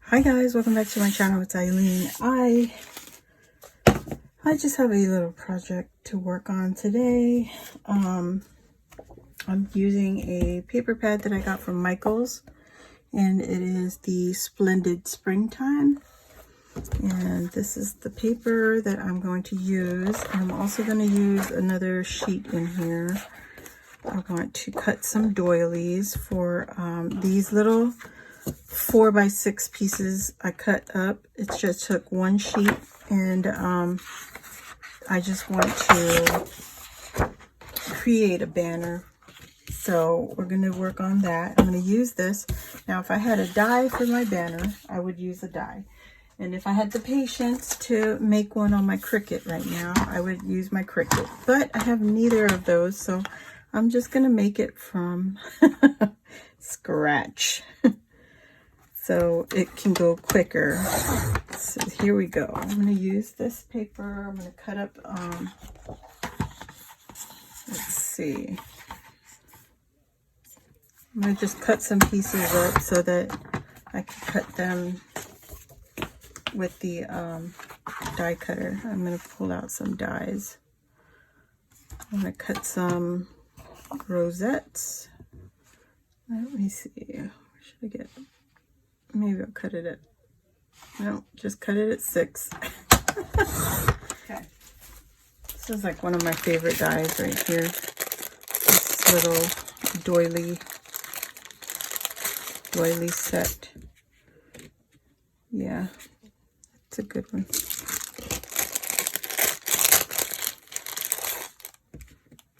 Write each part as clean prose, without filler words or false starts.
Hi guys, welcome back to my channel. It's Eileen. I just have a little project to work on today. I'm using a paper pad that I got from Michaels, and it is the Splendid Springtime. And this is the paper that I'm going to use. I'm also going to use another sheet in here. I want to cut some doilies for these little 4x6 pieces I cut up. It just took one sheet, and I just want to create a banner. So we're going to work on that. I'm going to use this. Now, if I had a die for my banner, I would use a die. And if I had the patience to make one on my Cricut right now, I would use my Cricut. But I have neither of those, so I'm just going to make it from scratch. So it can go quicker. So here we go. I'm going to use this paper. I'm going to cut up, let's see. I'm going to just cut some pieces up so that I can cut them with the die cutter. I'm going to pull out some dies. I'm going to cut some rosettes. Let me see. Where should I get? Maybe I'll cut it at, no, just cut it at 6. Okay. This is like one of my favorite dies right here. This little doily set. Yeah, it's a good one.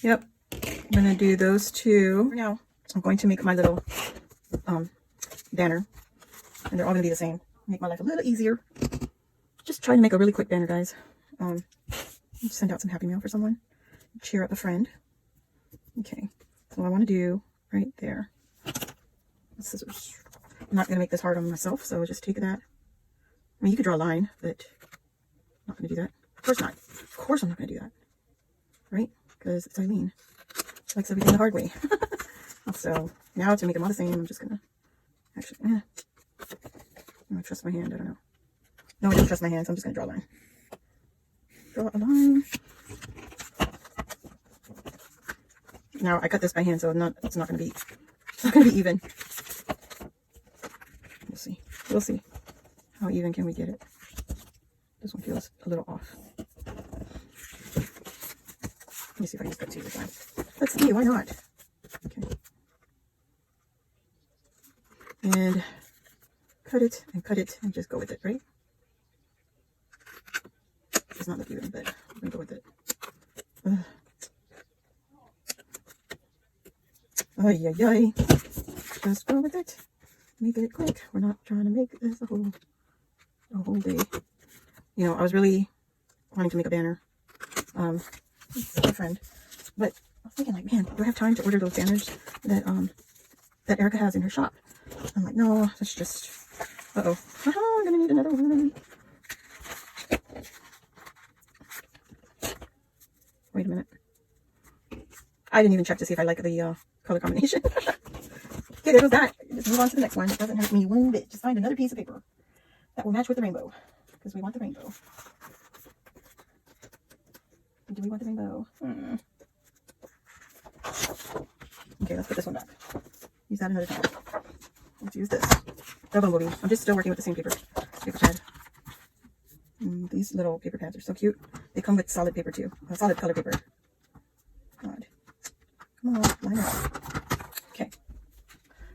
Yep, I'm gonna do those two. For now, I'm going to make my little banner. And they're all going to be the same. Make my life a little easier. Just try to make a really quick banner, guys. Send out some happy mail for someone. Cheer up a friend. Okay. So what I want to do right there. Scissors. I'm not going to make this hard on myself, so just take that. I mean, you could draw a line, but I'm not going to do that. Of course not. Of course I'm not going to do that. Right? Because it's Eileen. She likes everything the hard way. So now to make them all the same, I'm just going to actually... I don't trust my hand, I don't know. No, I don't trust my hands, so I'm just going to draw a line. Draw a line. Now, I cut this by hand, so it's not going to be even. We'll see. We'll see. How even can we get it? This one feels a little off. Let me see if I can just cut to the side. Let's see, why not? Okay. And cut it and just go with it, right? It's not look even, but I'm gonna go with it. Ay, ay, ay. Just go with it. Make it quick. We're not trying to make this a whole day. You know, I was really wanting to make a banner. It's my friend, but I was thinking, like, man, do I have time to order those banners that Erica has in her shop? I'm like, no, that's just. Uh-oh. I'm gonna need another one. Wait a minute. I didn't even check to see if I like the color combination. Okay, there goes that. Just move on to the next one. It doesn't hurt me one bit. Just find another piece of paper that will match with the rainbow. Because we want the rainbow. Do we want the rainbow? Okay, let's put this one back. Use that another time. Let's use this. The bumblebee. I'm just still working with the same paper pad. These little paper pads are so cute. They come with solid paper too. Solid color paper. God. Come on, line up. Okay.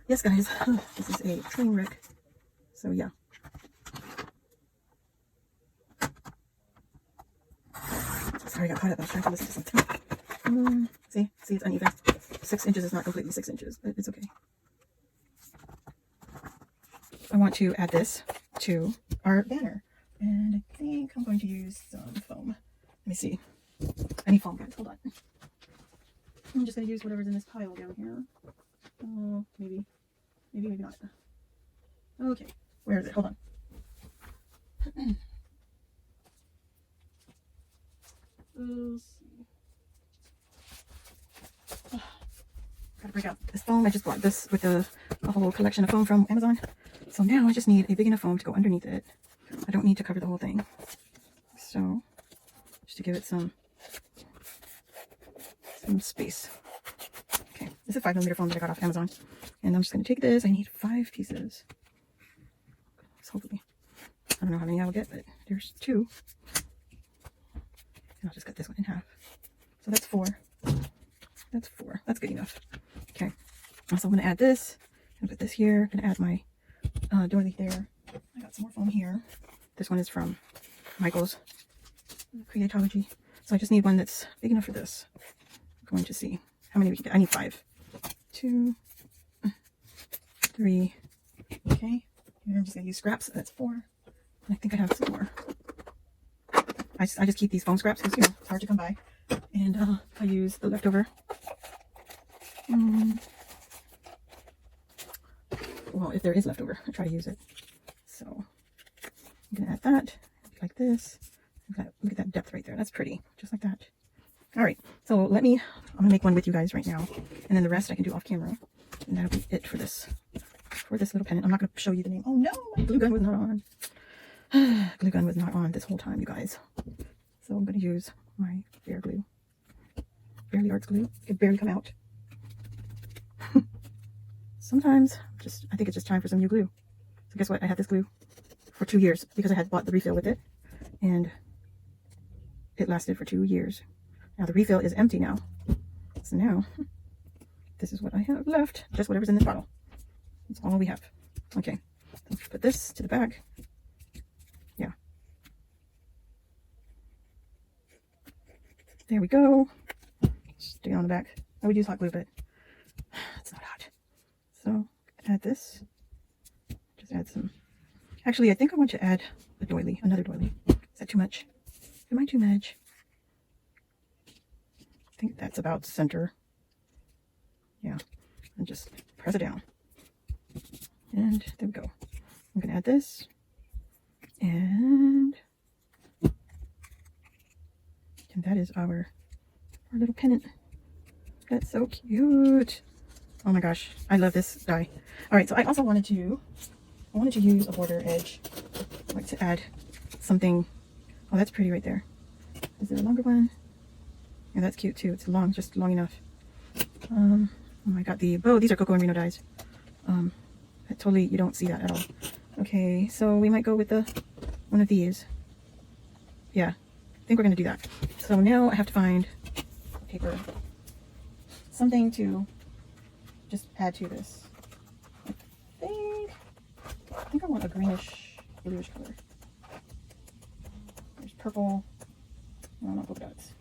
Yes, guys. This is a train wreck. So yeah. Sorry, I got caught up. I was trying to listen to something. See, it's uneven. 6 inches is not completely 6 inches, but it's okay. I want to add this to our banner, and I think I'm going to use some foam. Let me see. I need foam, guys. Hold on. I'm just going to use whatever's in this pile down here. Oh, maybe not. Okay, where is it? Hold on. Let's see. Gotta break out this foam. I just bought this with a whole collection of foam from Amazon. So So now I just need a big enough foam to go underneath it. I don't need to cover the whole thing. So just to give it some space. Okay, this is 5mm foam that I got off Amazon. And I'm just going to take this. I need 5 pieces. So hopefully, I don't know how many I will get, but there's 2. And I'll just cut this one in half. So that's 4. That's 4. That's good enough. Okay. So I'm going to add this. I'm going to put this here. I'm going to add my doily there. I got some more foam here. This one is from Michaels Creatology. So I just need one that's big enough for this. I'm going to see how many we can get. I need 5. 2, 3. Okay. And I'm just going to use scraps. So that's 4. And I think I have some more. I just keep these foam scraps because, you know, it's hard to come by. And I use the leftover. Well, if there is leftover, I try to use it. So I'm going to add that like this. Look at that depth right there. That's pretty. Just like that. All right. So I'm going to make one with you guys right now. And then the rest I can do off camera. And that'll be it for this little pendant. I'm not going to show you the name. Oh no, my glue gun was not on. Glue gun was not on this whole time, you guys. So I'm going to use my Bear glue. Barely Arts glue. It could barely come out. Sometimes, I think it's just time for some new glue. So guess what? I had this glue for 2 years because I had bought the refill with it. And it lasted for 2 years. Now the refill is empty now. So now, this is what I have left. Just whatever's in this bottle. That's all we have. Okay. Let's put this to the back. Yeah. There we go. Stick it on the back. I would use hot glue, but it's not hot. So add this. Just add some. Actually, I think I want to add a doily, another doily. Is that too much? Am I too much? I think that's about center. Yeah. And just press it down. And there we go. I'm going to add this. And that is our little pendant. That's so cute. Oh my gosh, I love this die. All right, so I also wanted to use a border edge, like to add something. Oh, that's pretty right there. Is there a longer one? Yeah, that's cute too. It's long, just long enough. Oh, I got the bow. These are Coco and Reno dies. Totally, you don't see that at all. Okay, so we might go with one of these. Yeah, I think we're gonna do that. So now I have to find paper, something to just add to this. I think I want a greenish, bluish color. There's purple. No, not polka dots.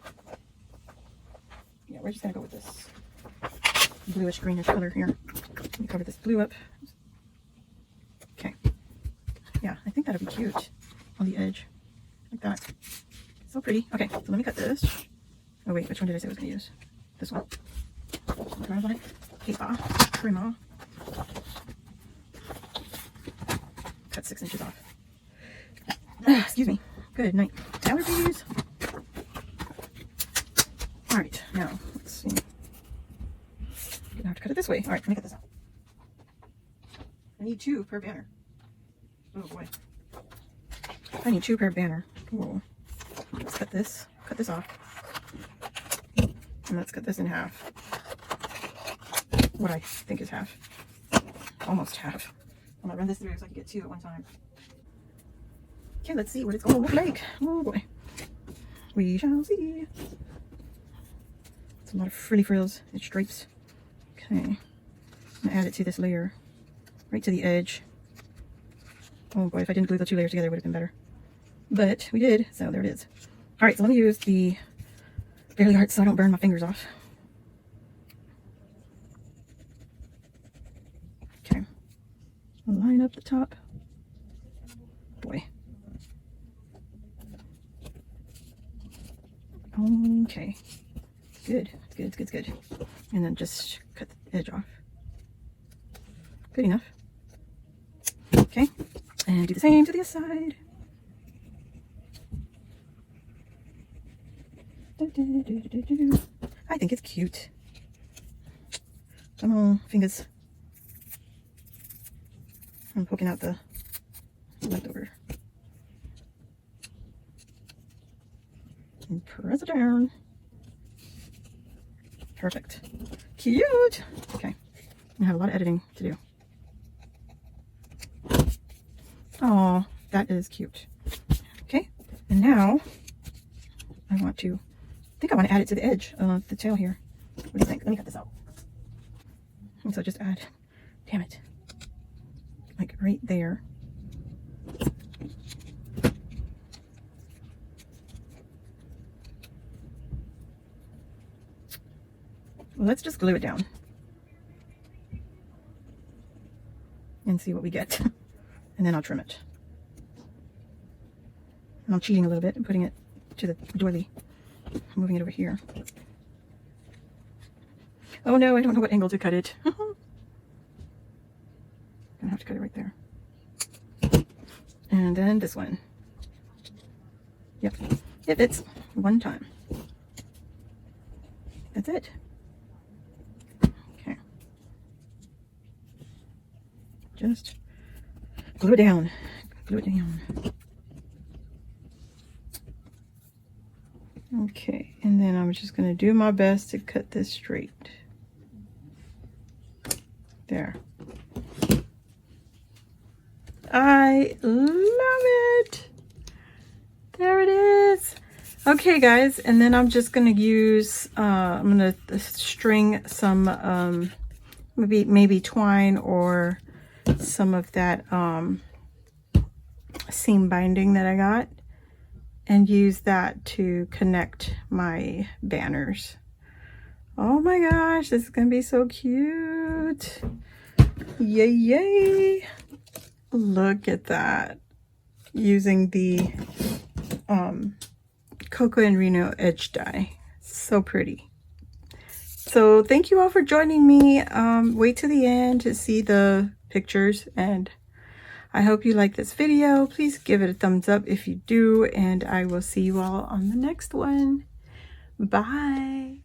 Yeah, we're just gonna go with this bluish, greenish color here. Let me cover this blue up. Okay. Yeah, I think that'll be cute on the edge, like that. So pretty. Okay, so let me cut this. Oh wait, which one did I say I was gonna use? This one. Paper. Trimmer. Cut 6 inches off. Excuse me. Good night. Allergies. Alright, now, let's see. I'm gonna have to cut it this way. Alright, let me cut this out. I need 2 per banner. Oh boy. I need 2 per banner. Whoa. Let's cut this off. And let's cut this in half. What I think is half. Almost half. I'm gonna run this through so I can get 2 at one time. Okay, let's see what it's gonna look like. Oh boy. We shall see. It's a lot of frilly frills and stripes. Okay. I'm gonna add it to this layer. Right to the edge. Oh boy, if I didn't glue the 2 layers together, it would have been better. But we did, so there it is. Alright, so let me use the Barely Arts so I don't burn my fingers off. Okay. Line up the top. Boy. Okay. Good. Good, good, good. And then just cut the edge off. Good enough. Okay. And do the same to the other side. I think it's cute. Come on, fingers. I'm poking out the leftover. And press it down. Perfect. Cute. Okay. I have a lot of editing to do. Oh, that is cute. Okay. And now I think I want to add it to the edge of the tail here. What do you think? Let me cut this out. And so just add, damn it, like right there. Well, let's just glue it down and see what we get. And then I'll trim it. And I'm cheating a little bit and putting it to the doily. Moving it over here. Oh no, I don't know what angle to cut it. I'm gonna have to cut it right there. And then this one. Yep, it fits one time. That's it. Okay. Just glue it down. Glue it down. Okay, and then I'm just gonna do my best to cut this straight. There. I love it. There it is. Okay, guys, and then I'm just gonna use I'm gonna string some maybe twine or some of that seam binding that I got, and use that to connect my banners. Oh my gosh, this is gonna be so cute. Yay, yay. Look at that. Using the Coco and Reno edge die. So pretty. So thank you all for joining me. Wait to the end to see the pictures, and I hope you like this video. Please give it a thumbs up if you do, and I will see you all on the next one. Bye.